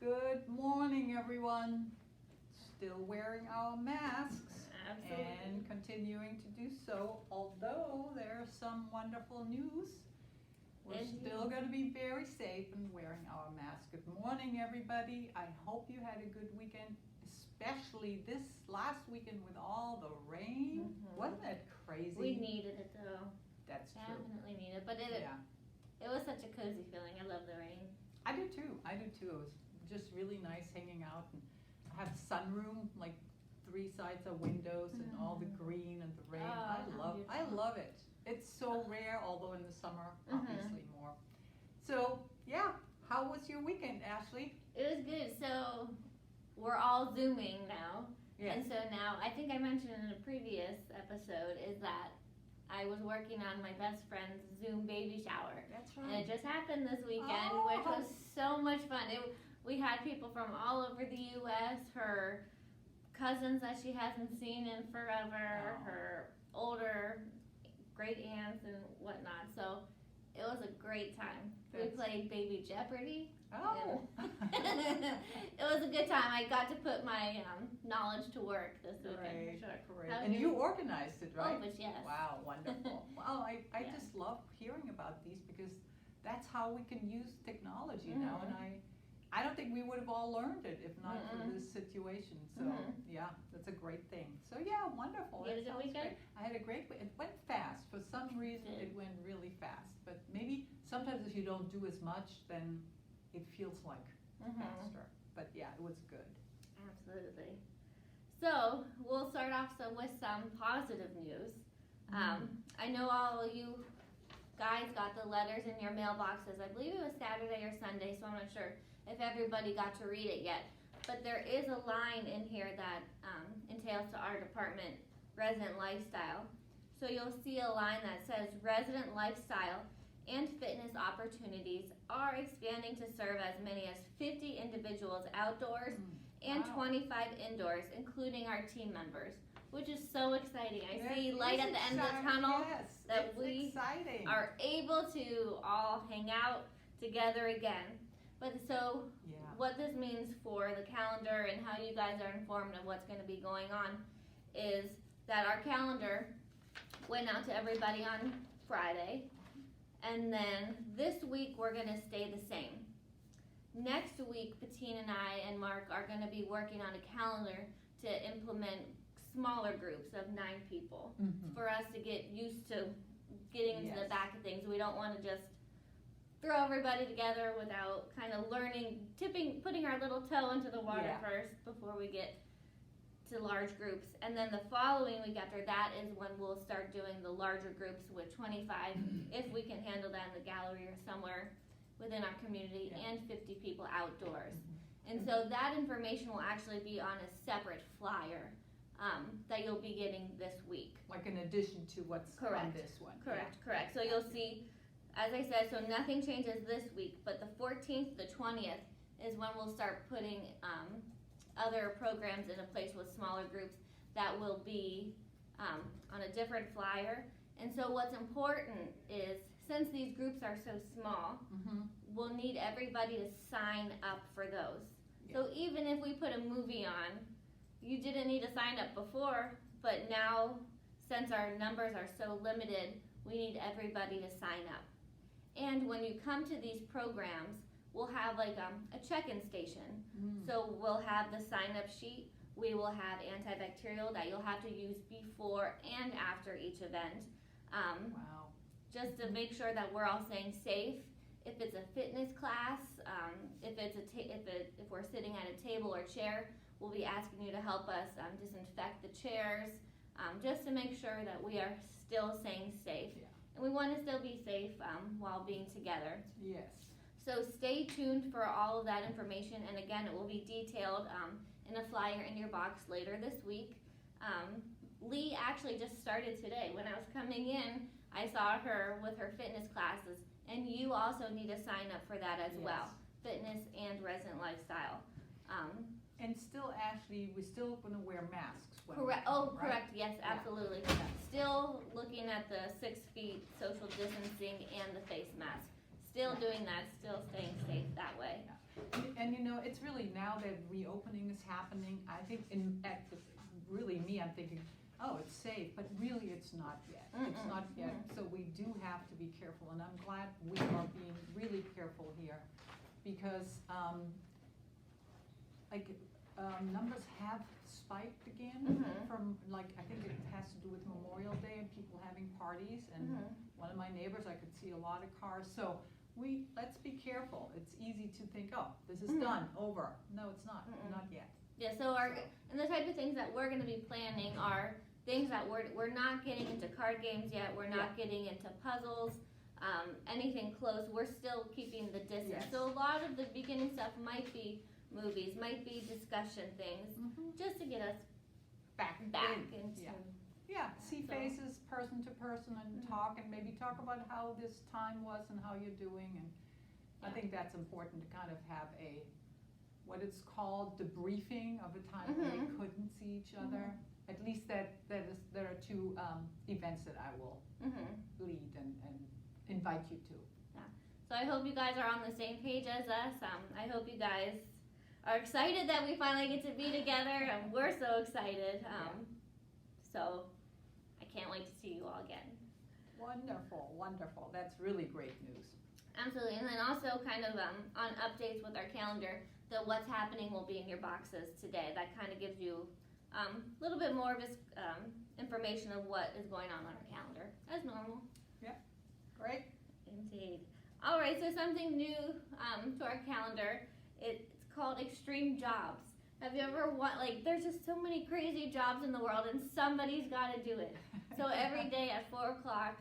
Good morning, everyone. Still wearing our masks. Absolutely. And continuing to do so, although there's some wonderful news. We're Indeed. still going to be very safe and wearing our masks. Good morning, everybody. I hope you had a good weekend, especially this last weekend with all the rain. Wasn't it crazy? We needed it though. That's true. Definitely needed, but Yeah. it was such a cozy feeling. I love the rain. I do too. It was just really nice hanging out, and I have sunroom, like 3 sides of windows, and all the green and the rain. Oh, I love it. It's so rare, although in the summer, obviously more. So yeah, how was your weekend, Ashley? It was good. So we're all Zooming now. Yes. And so now, I think I mentioned in a previous episode, is that I was working on my best friend's Zoom baby shower. That's And it just happened this weekend, Oh. which was so much fun. We had people from all over the U.S., her cousins that she hasn't seen in forever, Oh. her older great aunts and whatnot. So it was a great time. We played Baby Jeopardy. Oh. It was a good time. I got to put my knowledge to work this weekend. Great, For sure. great. How And was you yours? organized it, right? Oh, but yes. Wow, wonderful. Well, I Yeah. just love hearing about these because that's how we can use technology now, and I don't think we would have all learned it if not for this situation. So yeah, that's a great thing. So yeah, wonderful. You had a That good sounds weekend? great. I had a great weekend. It went fast. For some reason, it went really fast. But maybe sometimes if you don't do as much, then it feels like faster. But yeah, it was good. Absolutely. So we'll start off with some positive news. I know all of you guys got the letters in your mailboxes. I believe it was Saturday or Sunday, so I'm not sure if everybody got to read it yet. But there is a line in here that entails to our department, resident lifestyle. So you'll see a line that says resident lifestyle and fitness opportunities are expanding to serve as many as 50 individuals outdoors and Wow. 25 indoors, including our team members, which is so exciting. I That see light is at the end of the exciting. tunnel Yes, that it's we exciting. are able to all hang out together again. But so Yeah. what this means for the calendar and how you guys are informed of what's going to be going on is that our calendar went out to everybody on Friday, and then this week we're going to stay the same. Next week, Bettine and I and Mark are going to be working on a calendar to implement smaller groups of 9 people for us to get used to getting into the Yes. back of things. We don't want to just throw everybody together without kind of learning, putting our little toe into the water first before we get to large groups. And then the following week after that is when we'll start doing the larger groups with 25, if we can handle that in the gallery or somewhere within our community, and 50 people outdoors. And so that information will actually be on a separate flyer that you'll be getting this week. Like in addition to what's on this one. Correct. So you'll see, as I said, so nothing changes this week, but the 14th, the 20th is when we'll start putting other programs into place with smaller groups that will be on a different flyer. And so what's important is, since these groups are so small, we'll need everybody to sign up for those. So even if we put a movie on, you didn't need to sign up before, but now, since our numbers are so limited, we need everybody to sign up. And when you come to these programs, we'll have like a check-in station. So we'll have the sign-up sheet. We will have antibacterial that you'll have to use before and after each event. Wow. Just to make sure that we're all staying safe. If it's a fitness class, if we're sitting at a table or chair, we'll be asking you to help us disinfect the chairs, just to make sure that we are still staying safe. Yeah. And we want to still be safe while being together. Yes. So stay tuned for all of that information, and again, it will be detailed in a flyer in your box later this week. Lee actually just started today. When I was coming in, I saw her with her fitness classes, and you also need to sign up for that as well. Fitness and resident lifestyle. And still, Ashley, we're still going to wear masks. When Correct. we come, Oh, right? correct. Yes, absolutely. Still looking at the 6 feet social distancing and the face mask. Still doing that. Still staying safe that way. And And you know, it's really now that reopening is happening, I think really me, I'm thinking, oh, it's safe, but really it's not yet. It's not yet. So we do have to be careful, and I'm glad we are being really careful here because numbers have spiked again from I think it has to do with Memorial Day and people having parties, and one of my neighbors, I could see a lot of cars. So let's be careful. It's easy to think, oh, this is done, over. No, it's not, not yet. Yeah, and the type of things that we're gonna be planning are things that we're not getting into card games yet, we're not getting into puzzles, anything close, we're still keeping the distance. So a lot of the beginning stuff might be movies, might be discussion things, just to get us back into. Yeah, see faces person to person and talk, and maybe talk about how this time was and how you're doing, and I think that's important to kind of have what it's called, debriefing of a time when we couldn't see each other. At least there are two events that I will lead and invite you to. Yeah. So I hope you guys are on the same page as us. I hope you guys are excited that we finally get to be together, and we're so excited. So I can't wait to see you all again. Wonderful, wonderful. That's really great news. Absolutely. And then also kind of on updates with our calendar, what's happening will be in your boxes today. That kind of gives you a little bit more of information of what is going on our calendar, as normal. Yeah, great. Indeed. All right, so something new to our calendar. It's called Extreme Jobs. Have you ever there's just so many crazy jobs in the world, and somebody's got to do it. So every day at 4 o'clock,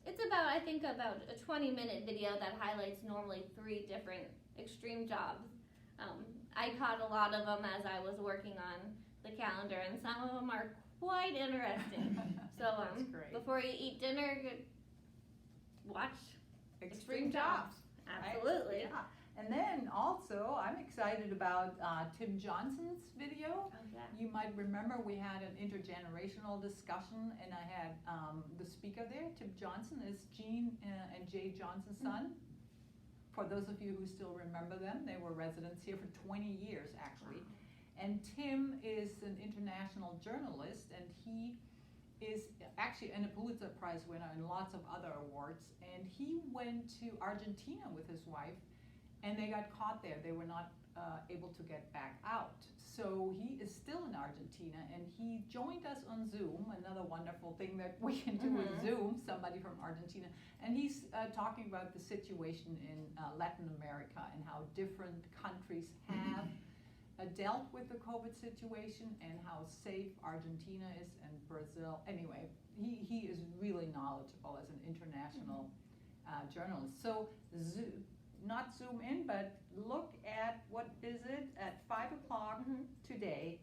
it's about a 20-minute video that highlights normally 3 different extreme jobs. I caught a lot of them as I was working on the calendar, and some of them are quite interesting. So before you eat dinner, watch Extreme Jobs. Absolutely. Right? Yeah. And then also, I'm excited about Tim Johnson's video. Oh, yeah. You might remember we had an intergenerational discussion, and I had the speaker there. Tim Johnson is Gene and Jay Johnson's son. For those of you who still remember them, they were residents here for 20 years, actually. And Tim is an international journalist, and he is actually a Pulitzer Prize winner and lots of other awards. And he went to Argentina with his wife, and they got caught there. They were not able to get back out. So he is still in Argentina, and he joined us on Zoom, another wonderful thing that we can do with Zoom, somebody from Argentina. And he's talking about the situation in Latin America and how different countries have dealt with the COVID situation, and how safe Argentina is, and Brazil. Anyway, he is really knowledgeable as an international journalist. So not zoom in, but look at, what is it, at 5 o'clock today,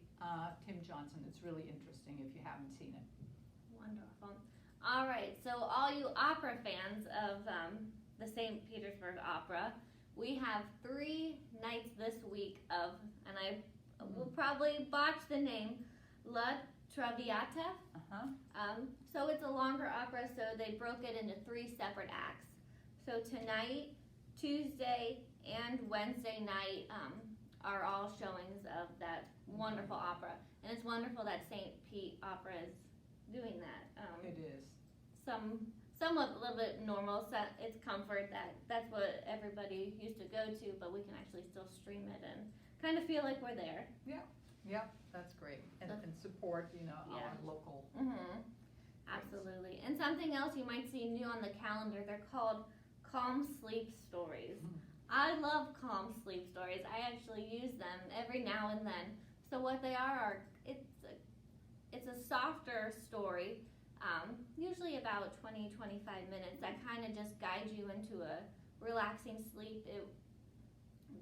Tim Johnson. It's really interesting if you haven't seen it. Wonderful. All right, so all you opera fans of the St. Petersburg Opera, we have 3 nights this week of, and I will probably botch the name, La Traviata. So it's a longer opera, so they broke it into 3 separate acts. So tonight, Tuesday, and Wednesday night are all showings of that wonderful opera. And it's wonderful that St. Pete Opera is doing that. It is. Somewhat a little bit normal, so it's comfort that's what everybody used to go to, but we can actually still stream it and kind of feel like we're there. Yeah, that's great. And support, our local. Absolutely. And something else you might see new on the calendar, they're called Calm Sleep Stories. I love calm sleep stories. I actually use them every now and then. So what they are it's a softer story, usually about 20-25 minutes, that kind of just guides you into a relaxing sleep.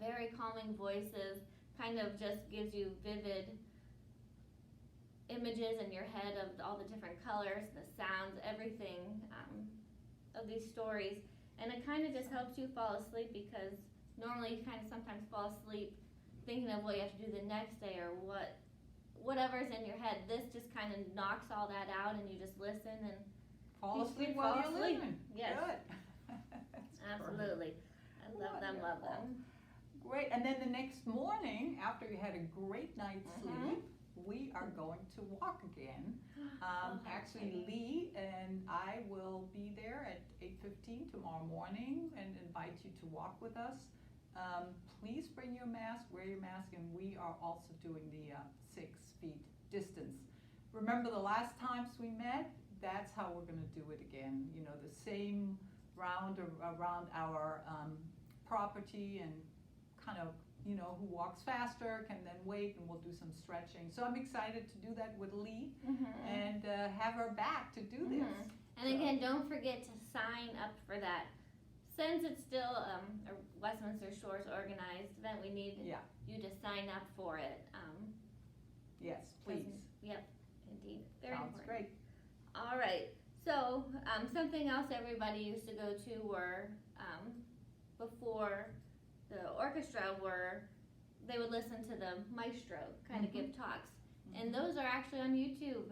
Very calming voices, kind of just gives you vivid images in your head of all the different colors, the sounds, everything of these stories. And it kind of just helps you fall asleep, because normally you kind of sometimes fall asleep thinking of what you have to do the next day or whatever's in your head. This just kind of knocks all that out, and you just listen and fall asleep while you're living. Yes. Good. Absolutely. I love them. Great. And then the next morning, after you had a great night's sleep, we are going to walk again. Actually, Lee and I will be there at 8:15 tomorrow morning and invite you to walk with us. Please bring your mask, wear your mask, and we are also doing the 6 feet distance. Remember the last times we met? That's how we're going to do it again. You know, the same round around our property, and kind of, you know, who walks faster can then wait, and we'll do some stretching. So I'm excited to do that with Lee and have her back to do this. And again, don't forget to sign up for that. Since it's still a Westminster Shores organized event, we need you to sign up for it. Yes, please. Yep, indeed. Very Sounds important. great. All right. So something else everybody used to go to were before the orchestra they would listen to the maestro kind of give talks. And those are actually on YouTube.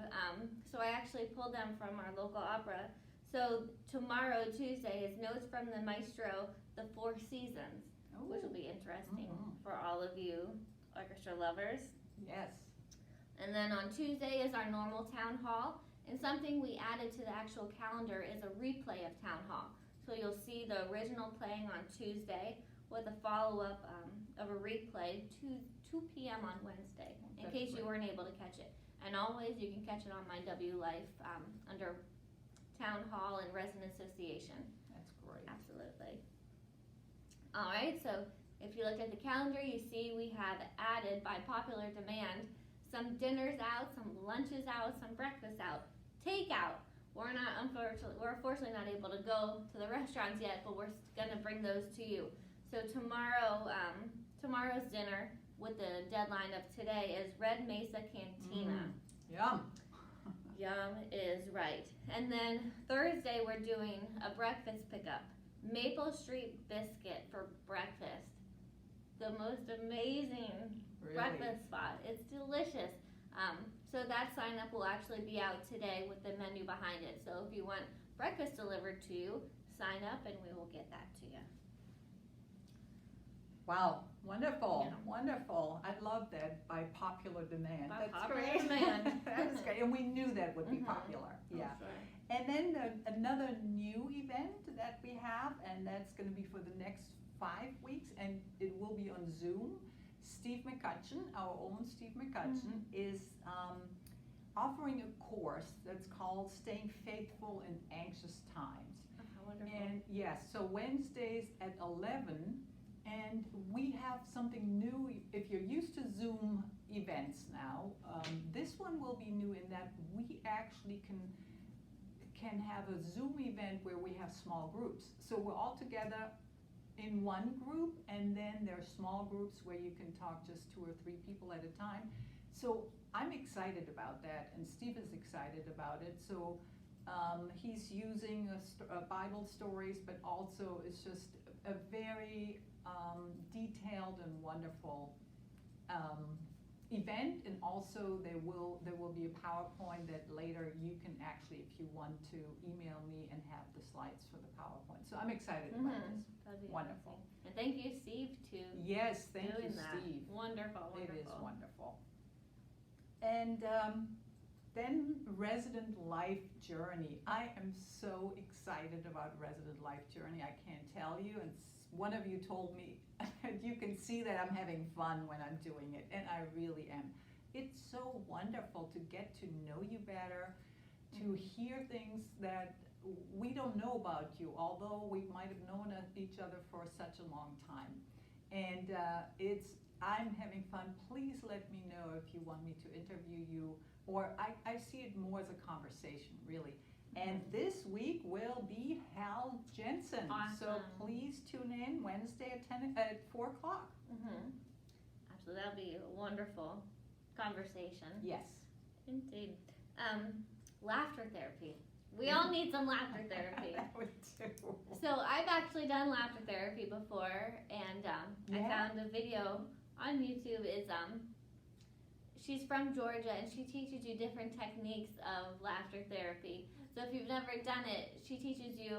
So I actually pulled them from our local opera. So tomorrow, Tuesday, is Notes from the Maestro, The Four Seasons, which will be interesting for all of you orchestra lovers. Yes. And then on Tuesday is our normal town hall. And something we added to the actual calendar is a replay of town hall. So you'll see the original playing on Tuesday with a follow-up of a replay 2 p.m. on Wednesday, in case you weren't able to catch it. And always you can catch it on my W Life under Town Hall and Resident Association. That's great. Absolutely. All right, so if you look at the calendar, you see we have added, by popular demand, some dinners out, some lunches out, some breakfast out, takeout. We're unfortunately not able to go to the restaurants yet, but we're gonna bring those to you. So tomorrow's dinner, with the deadline of today, is Red Mesa Cantina. Yum. Yum is right. And then Thursday we're doing a breakfast pickup. Maple Street biscuit for breakfast. The most amazing breakfast spot. It's delicious. So that sign up will actually be out today with the menu behind it. So if you want breakfast delivered to you, sign up and we will get that to you. Wow, wonderful, wonderful. I love that, by popular demand. By That's popular great. demand. That's great, and we knew that would be popular. Yeah. Sure. And then another new event that we have, and that's going to be for the next 5 weeks, and it will be on Zoom. Steve McCutcheon, our own Steve McCutcheon, is offering a course that's called Staying Faithful in Anxious Times. Wonderful. And yes, so Wednesdays at 11. And we have something new. If you're used to Zoom events now, this one will be new in that we actually can have a Zoom event where we have small groups. So we're all together in one group, and then there are small groups where you can talk just 2 or 3 people at a time. So I'm excited about that, and Steve is excited about it. So he's using Bible stories, but also it's just a very detailed and wonderful event, and also there will be a PowerPoint that later you can actually, if you want to, email me and have the slides for the PowerPoint. So I'm excited about this. That'd be Wonderful. amazing. And thank you, Steve, too. Yes, thank you, doing that. Steve. Wonderful, wonderful. It is wonderful. And then Resident Life Journey. I am so excited about Resident Life Journey. I can't tell you. And one of you told me, you can see that I'm having fun when I'm doing it, and I really am. It's so wonderful to get to know you better, to hear things that we don't know about you, although we might have known each other for such a long time. And I'm having fun. Please let me know if you want me to interview you, or I see it more as a conversation, really. And this week will be Hal Jensen. Awesome. So please tune in Wednesday at 4 o'clock. Absolutely, that'll be a wonderful conversation. Yes. Indeed. Laughter therapy. We all need some laughter therapy. We do. So I've actually done laughter therapy before, and I found a video on YouTube. She's from Georgia, and she teaches you different techniques of laughter therapy. So if you've never done it, she teaches you,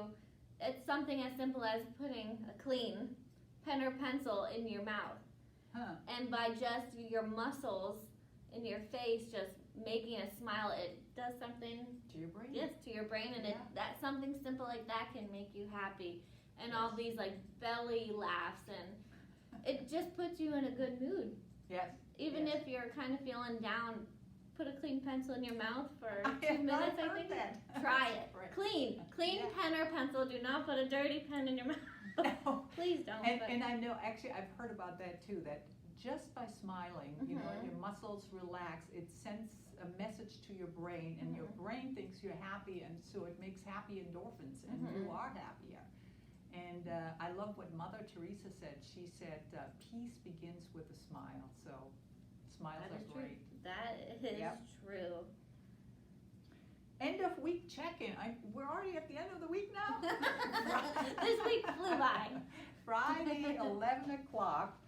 it's something as simple as putting a clean pen or pencil in your mouth. Huh. And by just your muscles in your face just making a smile, it does something, To your brain. yes, to your brain, and Yeah. that something simple like that can make you happy. And all Yes. these like belly laughs, and it just puts you in a good mood. Yes. Even Yes. if you're kind of feeling down, put a clean pencil in your mouth for I 2 have not minutes, I heard think. that. Try it. Right. Clean Yeah. pen or pencil. Do not put a dirty pen in your mouth. No. Please don't. And I know, actually, I've heard about that too, that just by smiling, you know, Mhm. your muscles relax, it sends a message to your brain, and your Mhm. brain thinks you're happy, and so it makes happy endorphins, and Mhm. you are happier. And I love what Mother Teresa said. She said, peace begins with a smile, so smiles That are is true. great. That is Yep. true. End of week check-in. We're already at the end of the week now? This week flew by. Friday, 11 o'clock,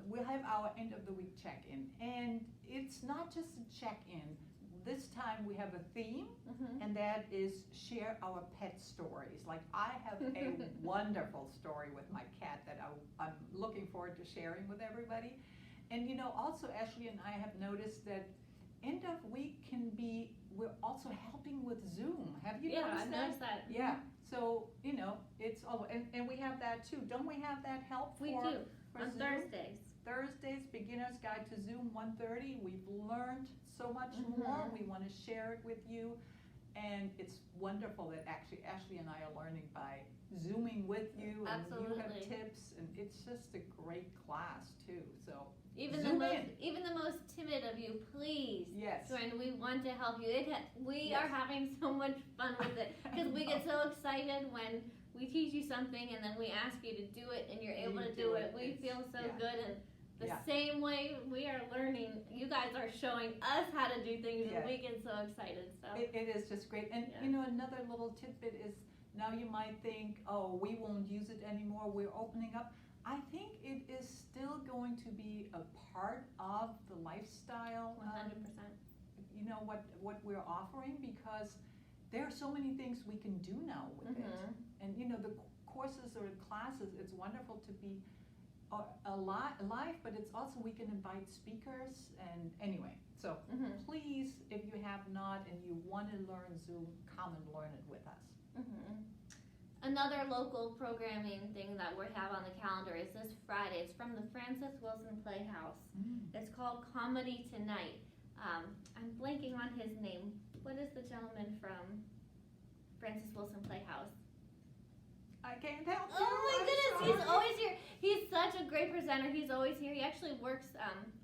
we'll have our end of the week check-in. And it's not just a check-in. This time we have a theme, Mhm. and that is share our pet stories. Like, I have a wonderful story with my cat that I'm looking forward to sharing with everybody. And you know, also Ashley and I have noticed that end of week can be, we're also helping with Zoom. Have you Yeah, noticed I've that? noticed that. Yeah, so, you know, it's, and we have that too. Don't we have that help We for, do for on Zoom? Thursdays. Thursdays, Beginner's Guide to Zoom 1:30. We've learned so much Mhm. more. We want to share it with you. And it's wonderful that actually Ashley and I are learning by Zooming with you. And you have Absolutely. tips, and it's just a great class too, so. Even Zoom the most, in. even the most timid of you, please Yes. join. We want to help you. We Yes. are having so much fun with it because we get so excited when we teach you something and then we ask you to do it and you're able You to do do it. it. We It's- feel so yeah. good, and the Yeah. same way we are learning, you guys are showing us how to do things, Yeah. and we get so excited. So It is just great. And Yeah. you know, another little tidbit is, now you might think, oh, we won't use it anymore, we're opening up. I think it is still going to be a part of the lifestyle, 100%. you know, what we're offering, because there are so many things we can do now with it. Mhm. And you know, the courses or classes, it's wonderful to be live, but it's also, we can invite speakers, and anyway, so Mhm. please, if you have not and you want to learn Zoom, come and learn it with us. Mhm. Another local programming thing that we have on the calendar is this Friday. It's from the Francis Wilson Playhouse. It's called Comedy Tonight. I'm blanking on his name. What is the gentleman from Francis Wilson Playhouse? I can't help you. Oh my I'm goodness, he's sorry. always here. He's such a great presenter. He's always here. He actually works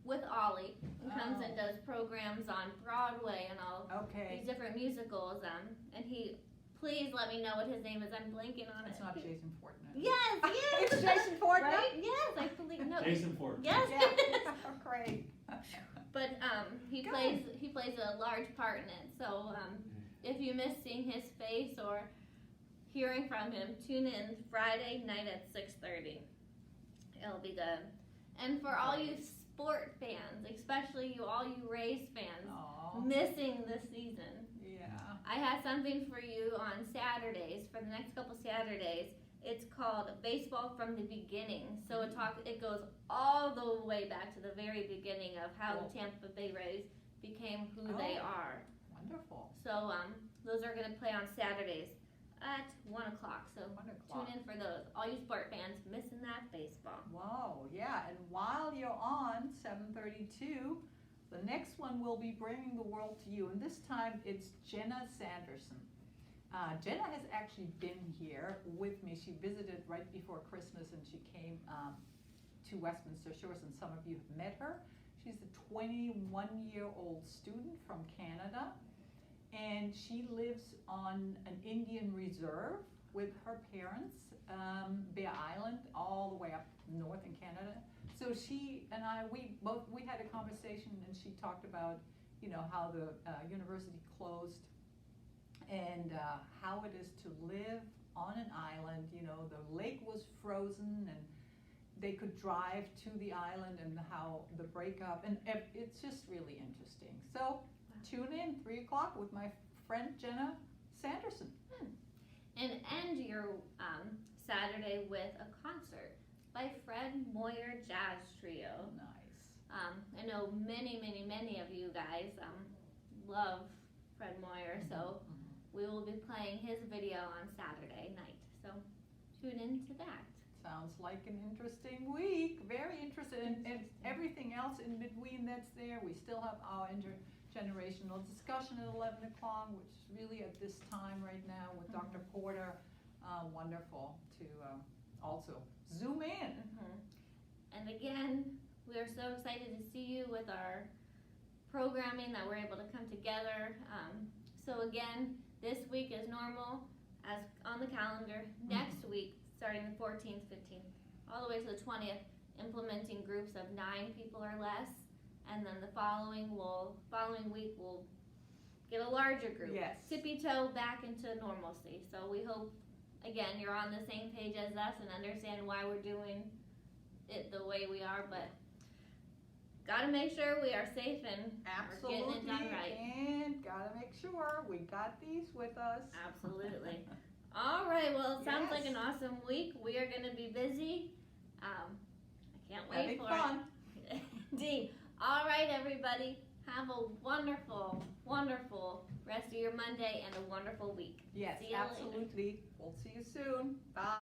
with Ollie and comes and does programs on Broadway and all Okay, these different musicals. And please let me know what his name is. I'm blanking on it. it's not Jason Fortnite. Yes, yes. It's Jason Fortnite? Right? Yes, I believe no. Jason Ford. Yes. Yeah, great. But he Good. plays a large part in it. So if you miss seeing his face or hearing from him, tune in Friday night at 6:30. It'll be good. And for all you sport fans, especially all you Rays fans, Aw, missing this season, yeah. I had something for you on Saturdays, for the next couple Saturdays. It's called Baseball from the Beginning. So it goes all the way back to the very beginning of how Cool. the Tampa Bay Rays became who they Oh. are. Wonderful. So those are going to play on Saturdays at 1 o'clock. So 1 o'clock. tune in for those. All you sport fans missing that baseball. Wow, yeah, and while you're on 7:32, the next one will be Bringing the World to You, and this time it's Jenna Sanderson. Jenna has actually been here with me. She visited right before Christmas, and she came to Westminster Shores, and some of you have met her. She's a 21-year-old student from Canada, and she lives on an Indian reserve with her parents, Bear Island, all the way up north in Canada. So she and I, we had a conversation, and she talked about, you know, how the university closed, and how it is to live on an island. You know, the lake was frozen, and they could drive to the island, and how the breakup, and it's just really interesting. So tune in 3 o'clock with my friend Jenna Sanderson. And end your Saturday with a concert Fred Moyer Jazz Trio. Nice. I know many of you guys love Fred Moyer, so we will be playing his video on Saturday night. So tune into that. Sounds like an interesting week. Very interesting. And everything else in between that's there. We still have our intergenerational discussion at 11 o'clock, which is really at this time right now with Dr. Porter. Wonderful to also zoom in. And again, we are so excited to see you with our programming that we're able to come together. So again, this week is normal as on the calendar. Next week, starting the 14th, 15th, all the way to the 20th, implementing groups of 9 people or less. And then the following week we'll get a larger group. Yes. Tippy-toe back into normalcy. So we hope, again, you're on the same page as us and understand why we're doing it the way we are, but gotta make sure we are safe and we're getting it done right. And gotta make sure we got these with us. Absolutely. All right, well, it sounds like Yes. an awesome week. We are gonna be busy. I can't wait Having for fun. it. Indeed. All right, everybody. Have a wonderful, wonderful rest of your Monday and a wonderful week. Yes, See you later. absolutely. We'll see you soon. Bye.